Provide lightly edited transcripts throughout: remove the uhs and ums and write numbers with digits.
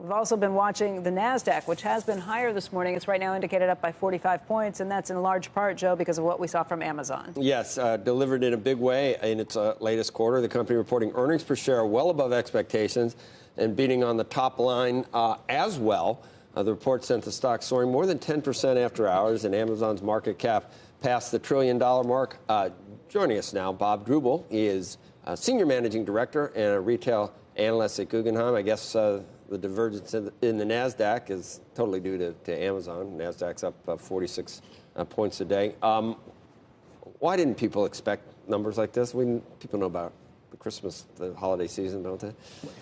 We've also been watching the NASDAQ, which has been higher this morning. It's right now indicated up by 45 points, and that's in large part, Joe, because of what we saw from Amazon. Yes, delivered in a big way in its latest quarter. The company reporting earnings per share well above expectations and beating on the top line as well. The report sent the stock soaring more than 10% after hours, and Amazon's market cap passed the $1 trillion mark. Joining us now, Bob Drubel. He is Senior Managing Director and a retail analyst at Guggenheim. I guess the divergence in the NASDAQ is totally due to Amazon. NASDAQ's up 46 points a day. Why didn't people expect numbers like this? People know about the holiday season, don't they?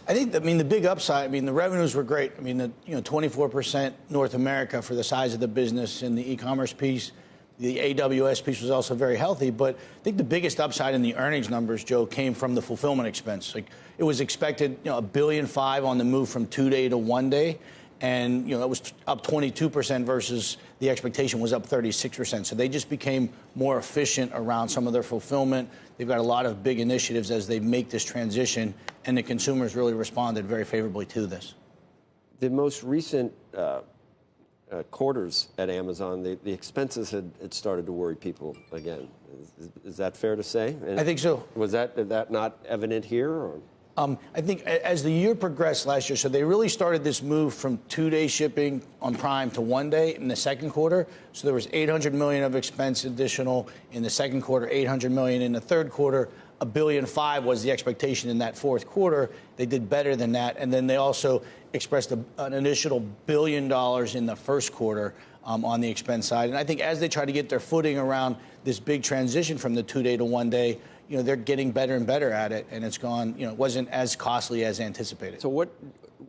I think, the big upside, the revenues were great. 24% North America for the size of the business and the e-commerce piece. The AWS piece was also very healthy, but I think the biggest upside in the earnings numbers, Joe, came from the fulfillment expense. It was expected, $1.5 billion on the move from 2-day to 1-day, and that was up 22% versus the expectation was up 36%. So they just became more efficient around some of their fulfillment. They've got a lot of big initiatives as they make this transition, and the consumers really responded very favorably to this. The most recent quarters at Amazon, the expenses had started to worry people again. Is that fair to say? And I think so. Was that not evident here? Or? I think as the year progressed last year, so they really started this move from 2-day shipping on Prime to 1-day in the second quarter. So there was $800 million of expense additional in the second quarter, $800 million in the third quarter. $1.5 billion was the expectation in that fourth quarter. They did better than that. And then they also expressed an additional $1 billion in the first quarter on the expense side. And I think as they try to get their footing around this big transition from the 2-day to 1-day, they're getting better and better at it. And it's gone, it wasn't as costly as anticipated. So what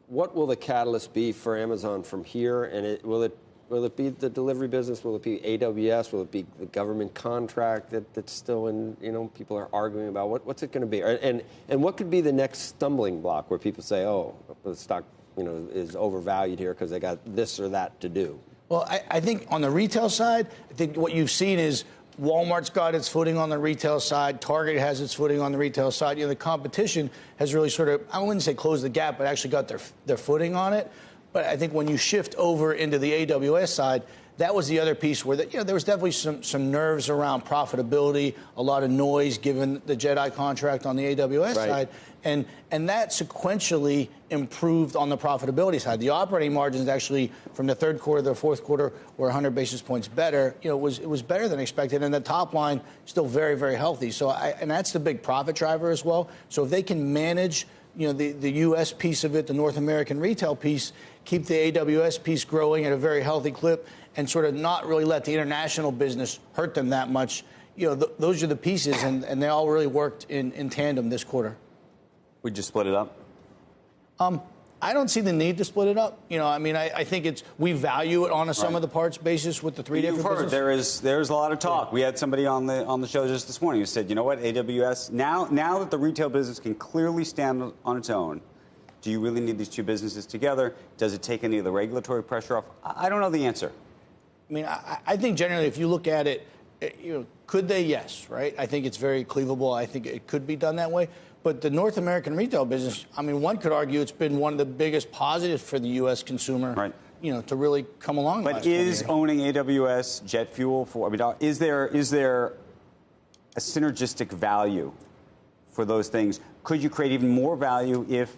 will the catalyst be for Amazon from here? And will it be the delivery business? Will it be AWS? Will it be the government contract that's still in, people are arguing about? What's it going to be? And what could be the next stumbling block where people say, oh, the stock, is overvalued here because they got this or that to do? Well, I think on the retail side, I think what you've seen is Walmart's got its footing on the retail side. Target has its footing on the retail side. The competition has really sort of, I wouldn't say closed the gap, but actually got their footing on it. But I think when you shift over into the AWS side, that was the other piece where there was definitely some nerves around profitability, a lot of noise given the JEDI contract on the AWS side. And that sequentially improved on the profitability side. The operating margins actually from the third quarter to the fourth quarter were 100 basis points better. It was better than expected. And the top line still very, very healthy. So and that's the big profit driver as well. So if they can manage the U.S. piece of it, the North American retail piece, keep the AWS piece growing at a very healthy clip, and sort of not really let the international business hurt them that much, those are the pieces, and they all really worked in tandem this quarter. Would you split it up? I don't see the need to split it up. I think we value it on a sum of the parts basis with the three different businesses. There's a lot of talk. We had somebody on the show just this morning who said, you know what, AWS, now that the retail business can clearly stand on its own, do you really need these two businesses together? Does it take any of the regulatory pressure off? I don't know the answer. I think generally if you look at it, could they? Yes, right? I think it's very cleavable. I think it could be done that way. But the North American retail business, one could argue it's been one of the biggest positives for the U.S. consumer, to really come along. But is owning AWS, jet fuel, is there a synergistic value for those things? Could you create even more value if,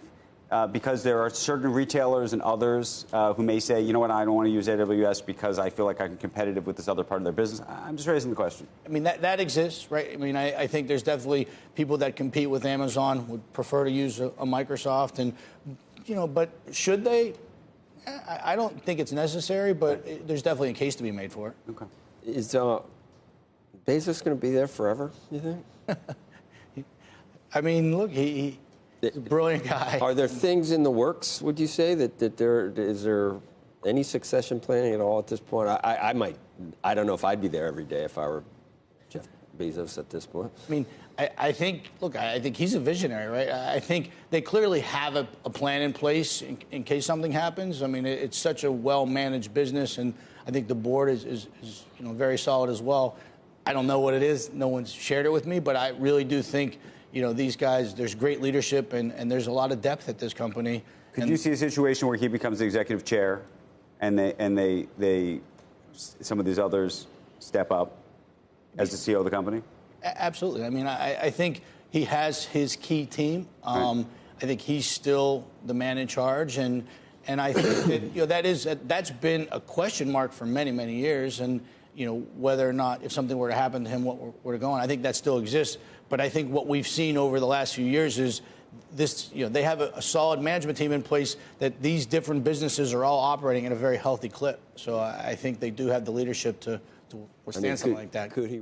because there are certain retailers and others who may say, you know what, I don't want to use AWS because I feel like I'm competitive with this other part of their business? I'm just raising the question. That exists, right? I think there's definitely people that compete with Amazon would prefer to use a Microsoft, and, but should they? I don't think it's necessary, but there's definitely a case to be made for it. Okay. Is Bezos going to be there forever, you think? Look, he's a brilliant guy. Are there things in the works, would you say, that is there any succession planning at all at this point? I don't know if I'd be there every day if I were Jeff Bezos at this point. I think he's a visionary, right? I think they clearly have a plan in place in case something happens. It's such a well-managed business, and I think the board is very solid as well. I don't know what it is. No one's shared it with me, but I really do think these guys, there's great leadership and there's a lot of depth at this company. Could you see a situation where he becomes the executive chair, and some of these others step up as the CEO of the company? Absolutely. I mean, I think he has his key team. I think he's still the man in charge, and I think that that's been a question mark for many, many years. And whether or not, if something were to happen to him, what were to go on, I think that still exists. But I think what we've seen over the last few years is this. They have a solid management team in place that these different businesses are all operating at a very healthy clip. So I think they do have the leadership to withstand something like that. Could he?